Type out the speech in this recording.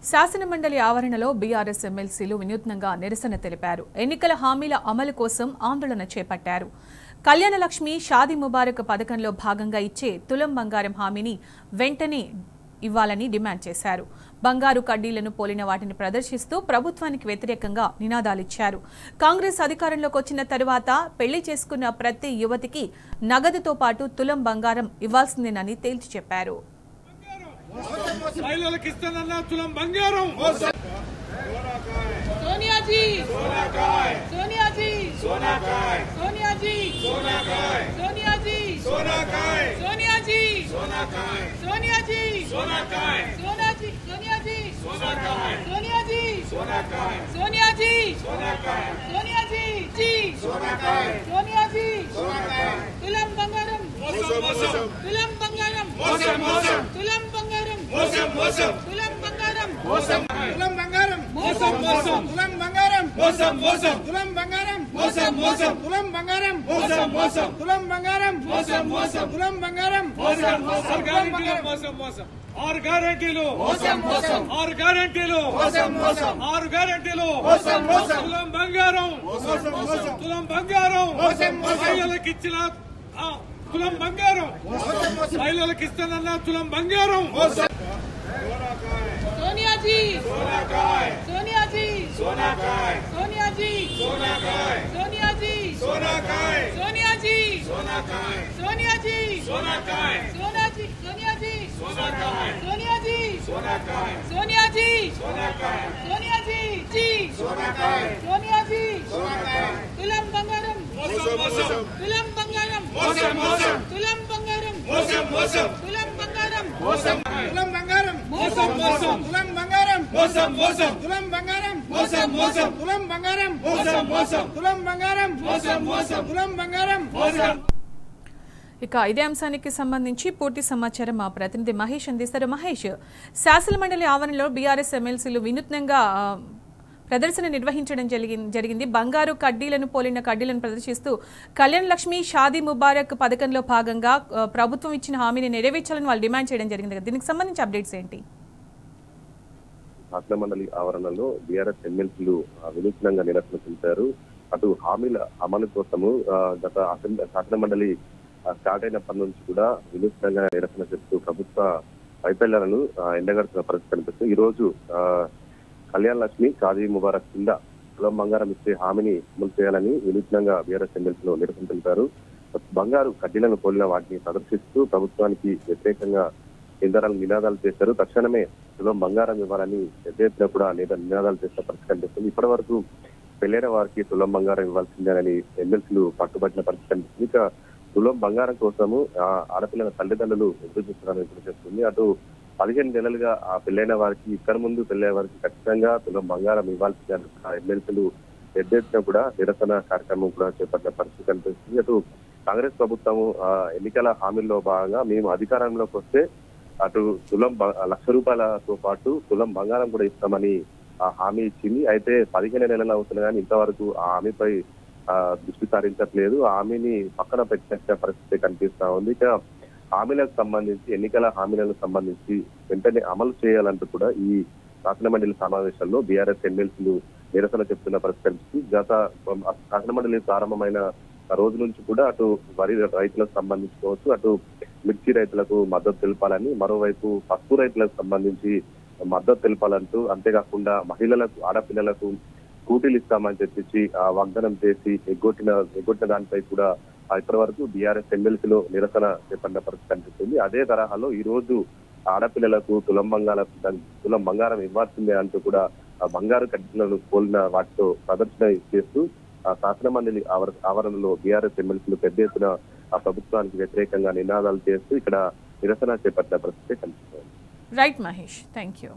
శాసనమండలి ఆవరణలో బీఆర్ఎస్ ఎమ్మెల్సీలు వినూత్నంగా నిరసన తెలిపారు. ఎన్నికల హామీల అమలు కోసం ఆందోళన చేపట్టారు. కళ్యాణలక్ష్మి షాదీ ముబారక్ పథకంలో భాగంగా ఇచ్చే తులం బంగారం హామీని వెంటనే ఇవ్వాలని డిమాండ్ చేశారు. బంగారు కడ్డీలను పోలిన వాటిని ప్రదర్శిస్తూ ప్రభుత్వానికి వ్యతిరేకంగా నినాదాలిచ్చారు. కాంగ్రెస్ అధికారంలోకి వచ్చిన తరువాత పెళ్లి చేసుకున్న ప్రతి యువతికి నగదుతో పాటు తులం బంగారం ఇవ్వాల్సిందేనని తేల్చి చెప్పారు. తులం బంగారం మహిళలకు ఇస్తానన్న తులం బంగారం సోనియాజీ సోనాకాయ్ సోనియాజీ సోనాకాయ్ సోనియాజీ సోనాకాయ్ సోనియాజీ సోనాకాయ్ సోనియాజీ సోనాకాయ్ సోనియాజీ సోనాకాయ్ సోనాజీ సోనియాజీ సోనాకాయ్ సోనియాజీ సోనాకాయ్ సోనియాజీ సోనాకాయ్ సోనియాజీ జీ సోనాకాయ్ సోనియాజీ సోనాకాయ్ తులం బంగారం మోసం మోసం తులం బంగారం మోసం మోసం తులం బంగారం మోసం మోసం తులం బంగారం మోసం తులం బంగారం మోసం మోసం తులం బంగారం మోసం మోసం తులం బంగారం మోసం మోసం తులం బంగారం మోసం మోసం తులం బంగారం మోసం మోసం తులం బంగారం మోసం. ఇక ఇదే అంశానికి సంబంధించి పూర్తి సమాచారం మా ప్రతినిధి మహేష్ అందిస్తారు. మహేష్, శాసనమండలి ఆవరణలో బీఆర్ఎస్ ఎమ్మెల్సీలు వినూత్నంగా ప్రదర్శన నిర్వహించడం జరిగింది. బంగారు కడ్డీలను పోలిన కడ్డీలను ప్రదర్శిస్తూ కళ్యాణలక్ష్మి షాదీ ముబారక్ పథకంలో భాగంగా ప్రభుత్వం ఇచ్చిన హామీని నెరవేర్చాలని వాళ్ళు డిమాండ్ చేయడం జరిగింది. దీనికి సంబంధించి అప్డేట్స్ ఏంటి? శాసనమండలి ఆవరణలో బీఆర్ఎస్ ఎమ్మెల్సీలు వినూత్నంగా నిరసన తెలిపారు. అటు హామీల అమలు కోసము గత శాసనమండలి స్టార్ట్ అయినప్పటి నుంచి కూడా వినూత్నంగా నిరసన చేస్తూ ప్రభుత్వ వైఫల్యాలను ఎండగడుతున్న పరిస్థితి కనిపిస్తుంది. ఈ రోజు కళ్యాణలక్ష్మి షాదీ ముబారక్ కింద తులం బంగారం ఇచ్చే హామీని అమలు చేయాలని వినూత్నంగా బీఆర్ఎస్ ఎమ్మెల్సీలు నిరసన తెలిపారు. బంగారు కడ్డీలను పోలిన వాటిని ప్రదర్శిస్తూ ప్రభుత్వానికి వ్యతిరేకంగా నినాదాలు చేశారు. తక్షణమే తులం బంగారం ఇవ్వాలని పెద్ద ఎత్తున కూడా నినాదాలు చేసిన పరిస్థితి కనిపిస్తుంది. ఇప్పటి వరకు పెళ్లైన వారికి తులం బంగారం ఇవ్వాల్సిందేనని ఎమ్మెల్సీలు పట్టుబట్టిన పరిస్థితి కనిపిస్తుంది. ఇక తులం బంగారం కోసము ఆడపిల్లల తల్లిదండ్రులు ఎదురు చూస్తున్నారని ఎదురు చేస్తుంది. అటు 15 నెలలుగా ఆ పెళ్లైన వారికి ఇక్కడ ముందు పెళ్లైన వారికి ఖచ్చితంగా తులం బంగారం ఇవ్వాల్సిందే ఎమ్మెల్సీలు పెద్ద ఎత్తున కూడా నిరసన కార్యక్రమం కూడా చేపట్టిన పరిస్థితి కనిపిస్తుంది. అటు కాంగ్రెస్ ప్రభుత్వము ఎన్నికల హామీల్లో భాగంగా మేము అధికారంలోకి వస్తే అటు తులం ₹1,00,000తో పాటు తులం బంగారం కూడా ఇస్తామని హామీ ఇచ్చింది. అయితే 15 నెలలు అవుతున్నా కానీ ఇంతవరకు ఆ హామీపై దృష్టి సారించట్లేదు. ఆ హామీని పక్కన పెట్టిన పరిస్థితి కనిపిస్తా ఉంది. ఇక హామీలకు సంబంధించి ఎన్నికల హామీలకు సంబంధించి వెంటనే అమలు చేయాలంటూ కూడా ఈ శాసనమండలి సమావేశాల్లో బీఆర్ఎస్ ఎమ్మెల్సీలు నిరసన చెప్తున్న పరిస్థితి కనిపిస్తుంది. గత శాసనమండలి ప్రారంభమైన రోజు నుంచి కూడా అటు వరి రైతులకు సంబంధించుకోవచ్చు, అటు మిర్చి రైతులకు మద్దతు తెలపాలని, మరోవైపు పసుపు రైతులకు సంబంధించి మద్దతు తెలపాలంటూ, అంతేకాకుండా మహిళలకు ఆడపిల్లలకు స్కూటీలు ఇస్తామని చెప్పేసి వాగ్దానం చేసి ఎగ్గొట్టిన దానిపై కూడా ఇప్పటి వరకు బీఆర్ఎస్ ఎమ్మెల్సీలో నిరసన చేపట్టిన పరిస్థితి కనిపిస్తుంది. అదే తరహాలో ఈ రోజు ఆడపిల్లలకు తులం బంగారం ఇవ్వాల్సిందే అంటూ కూడా బంగారు కడ్డీలను పోలిన వాటితో ప్రదర్శన చేస్తూ శాసనమండలి ఆవరణలో బీఆర్ఎస్ ఎమ్మెల్సీలు పెద్ద ఎత్తున ప్రభుత్వానికి వ్యతిరేకంగా నినాదాలు చేస్తూ ఇక్కడ నిరసన చేపట్టిన పరిస్థితి కనిపిస్తుంది. Right Mahesh, thank you.